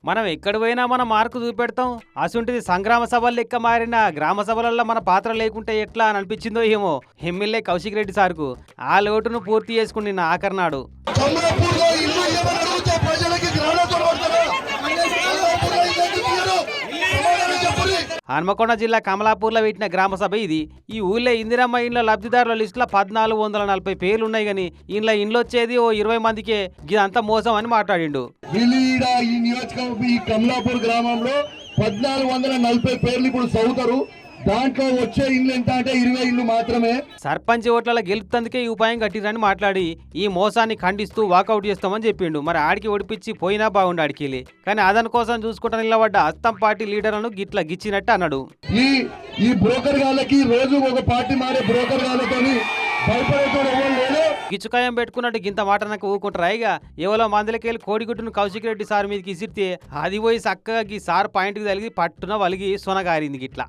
మనం ఎక్కడ పోయినా మన మార్కు చూపెడతాం. అసుంటిది సంగ్రామ సభలు లెక్క మారిన గ్రామ సభలలో మన పాత్ర లేకుంటే ఎట్లా అని అనిపించిందో ఏమో ఎమ్మెల్యే కౌశిక్ రెడ్డి సార్కు. ఆ లోటును పూర్తి చేసుకుని నిన్న ఆఖరినాడు. హన్మకొండ జిల్లా కమలాపూర్లో పెట్టిన గ్రామ సభ ఇది. ఈ ఊళ్ళో ఇందిరమ్మ ఇండ్ల లబ్ధిదారుల లిస్టులో 1440 పేర్లున్నాయి గాని ఇండ్లు వచ్చేది ఓ 20 మందికే. ఇదంతా మోసం అని మాట్లాడిండు. ఈ నియోజకవర్గం ఈ కమలాపూర్ గ్రామంలో 1440 పేర్లు ఇప్పుడు చదువుతారు. దాంట్లో వచ్చే ఇల్లు ఎంత అంటే 20 ఇల్లు మాత్రమే. సర్పంచ్ ఓట్ల గెలుపుతందుకే ఈ ఉపాయం కట్టిరని మాట్లాడి ఈ మోసాన్ని ఖండిస్తూ వాకౌట్ చేస్తామని చెప్పిండు. మరి ఆడికి ఓడిపించి పోయినా బాగుండు ఆడికి. కానీ అదన కోసం చూసుకుంటా నిలబడ్డ అస్తం పార్టీ లీడర్లను గిట్లా గిచ్చినట్టు అన్నాడు. ఈ బ్రోకర్ గాళ్ళకి రోజు ఒక పార్టీ మారే బ్రోకర్ గాళ్ళతోని గిచ్చుకాయం పెట్టుకున్నట్టు గింత మాట నాకు ఊకుంటారా? ఇక ఎవరో మందులకెళ్ళి కోడిగుడ్డును కౌశిక్ రెడ్డి సార్ మీదకి ఇసిరితే అది పోయి చక్కగా ఈ సార్ పాయింట్కి తగిలి పట్టున వలిగి సొనగారింది గిట్లా.